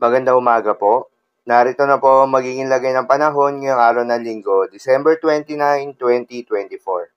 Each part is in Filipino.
Magandang umaga po. Narito na po ang magiging lagay ng panahon ngayong araw ng Linggo, December 29, 2024.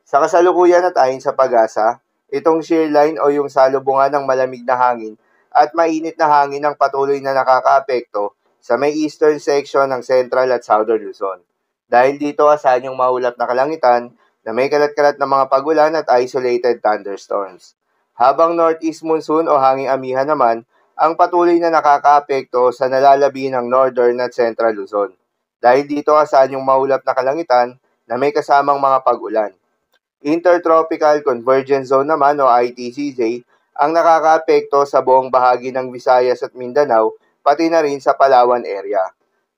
Sa kasalukuyan at ayon sa Pag-asa, itong shear line o yung salubungan ng malamig na hangin at mainit na hangin ang patuloy na nakakaapekto sa may eastern section ng Central at Southern Luzon. Dahil dito asahan yung maulap na kalangitan na may kalat-kalat na mga pagulan at isolated thunderstorms. Habang northeast monsoon o hanging amihan naman ang patuloy na nakakaapekto sa nalalabi ng Northern at Central Luzon. Dahil dito asahan yung maulap na kalangitan na may kasamang mga pagulan. Intertropical Convergence Zone naman o ITCZ ang nakakaapekto sa buong bahagi ng Visayas at Mindanao pati na rin sa Palawan area.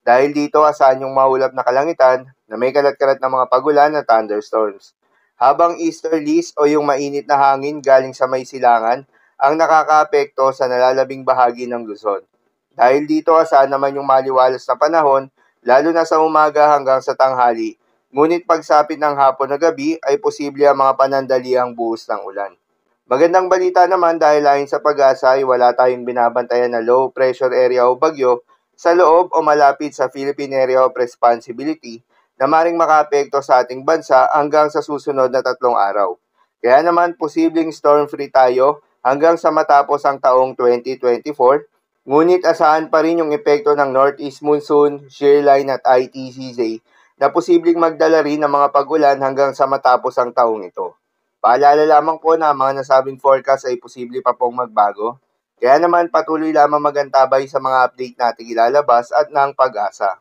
Dahil dito asahan yung maulap na kalangitan na may kalat-kalat na mga pagulan at thunderstorms. Habang easterlies o yung mainit na hangin galing sa may silangan ang nakakaapekto sa nalalabing bahagi ng Luzon. Dahil dito asahan naman yung maliwalas na panahon lalo na sa umaga hanggang sa tanghali. Ngunit pagsapit ng hapon na gabi ay posible ang mga panandaliang buhos ng ulan. Magandang balita naman dahil ayon sa Pag-asa ay wala tayong binabantayan na low pressure area o bagyo sa loob o malapit sa Philippine Area of Responsibility na maring makaapekto sa ating bansa hanggang sa susunod na 3 araw. Kaya naman posibleng storm-free tayo hanggang sa matapos ang taong 2024, ngunit asahan pa rin yung epekto ng northeast monsoon, shear line at ITCZ na posibleng magdala rin ng mga pagulan hanggang sa matapos ang taong ito. Paalala lamang po na ang mga nasabing forecast ay posible pa pong magbago. Kaya naman patuloy lamang magantabay sa mga update nating ilalabas at ng Pag-asa.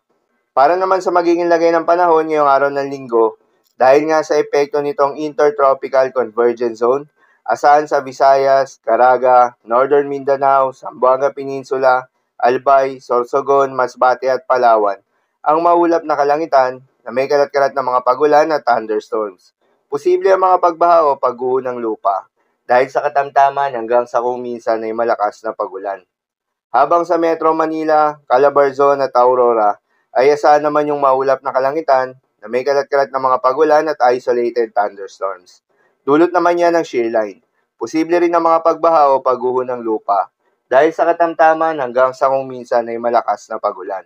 Para naman sa magiging lagay ng panahon ngayong araw ng Linggo, dahil nga sa epekto nitong Intertropical Convergence Zone, asahan sa Visayas, Caraga, Northern Mindanao, Zamboanga Peninsula, Albay, Sorsogon, Masbate at Palawan, ang maulap na kalangitan na may kalat-kalat na mga pagulan at thunderstorms. Posible ang mga pagbaha o pagguho ng lupa dahil sa katamtaman hanggang sa kung minsan ay malakas na pagulan. Habang sa Metro Manila, Calabarzon at Aurora ay asahan naman yung maulap na kalangitan na may kalat-kalat na mga pagulan at isolated thunderstorms. Dulot naman yan ng shear line. Posible rin ang mga pagbaha o pagguho ng lupa dahil sa katamtaman hanggang sa kung minsan ay malakas na pagulan.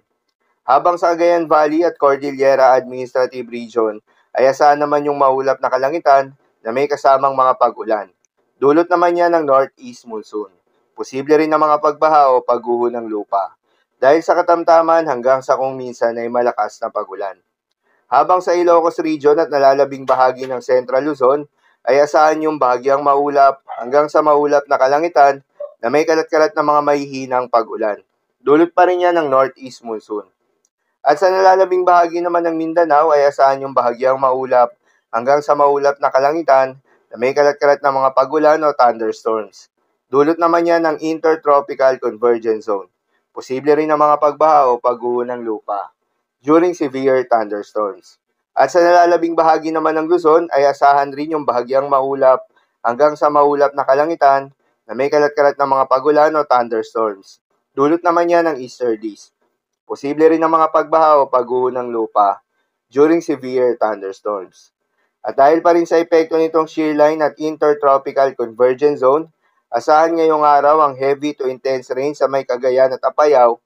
Habang sa Cagayan Valley at Cordillera Administrative Region ay asahan naman yung maulap na kalangitan na may kasamang mga pag-ulan. Dulot naman yan ng northeast monsoon. Posible rin ang mga pagbaha o pagguho ng lupa dahil sa katamtaman hanggang sa kung minsan ay malakas na pagulan. Habang sa Ilocos Region at nalalabing bahagi ng Central Luzon ay asahan yung bahagyang maulap hanggang sa maulap na kalangitan na may kalat-kalat na mga mahihinang pag-ulan. Dulot pa rin yan ng northeast monsoon. At sa nalalabing bahagi naman ng Mindanao ay asahan yung bahagyang maulap hanggang sa maulap na kalangitan na may kalat-kalat na mga pagulan o thunderstorms. Dulot naman yan ng Intertropical Convergence Zone. Posible rin ang mga pagbaha o pagguho ng lupa during severe thunderstorms. At sa nalalabing bahagi naman ng Luzon ay asahan rin yung bahagyang maulap hanggang sa maulap na kalangitan na may kalat-kalat na mga pagulan o thunderstorms. Dulot naman yan ng easterlies. Posible rin ang mga pagbaha o pagguho ng lupa during severe thunderstorms. At dahil pa rin sa epekto nitong shear line at Intertropical Convergence Zone, asahan ngayong araw ang heavy to intense rain sa may Cagayan at Apayao,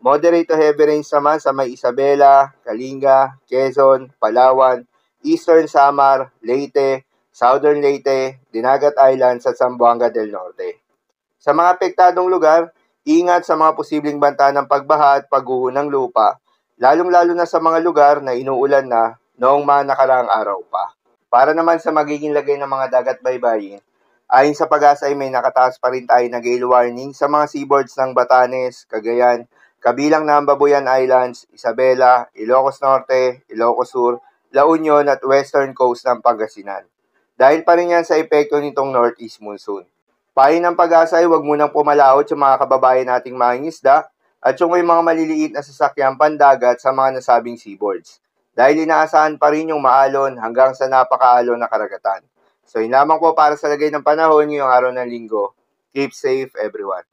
moderate to heavy rains naman sa may Isabela, Kalinga, Quezon, Palawan, Eastern Samar, Leyte, Southern Leyte, Dinagat Islands at Zamboanga del Norte. Sa mga apektadong lugar, ingat sa mga posibleng banta ng pagbaha at pagguho ng lupa, lalong-lalo na sa mga lugar na inuulan na noong mga nakaraang araw pa. Para naman sa magiging lagay ng mga dagat baybayin, ayon sa Pag-asa ay may nakataas pa rin tayo na gale warning sa mga seaboards ng Batanes, Cagayan, kabilang na ang Babuyan Islands, Isabela, Ilocos Norte, Ilocos Sur, La Union at western coast ng Pangasinan. Dahil pa rin yan sa epekto nitong northeast monsoon. Payo ng Pag-asa ay huwag munang pumalaot sa mga kababayan nating mangingisda at yung may mga maliliit na sasakyang pandagat sa mga nasabing seaboards. Dahil inaasahan pa rin yung maalon hanggang sa napakaalon na karagatan. So yun lamang po para sa lagay ng panahon ngayong araw ng Linggo. Keep safe everyone.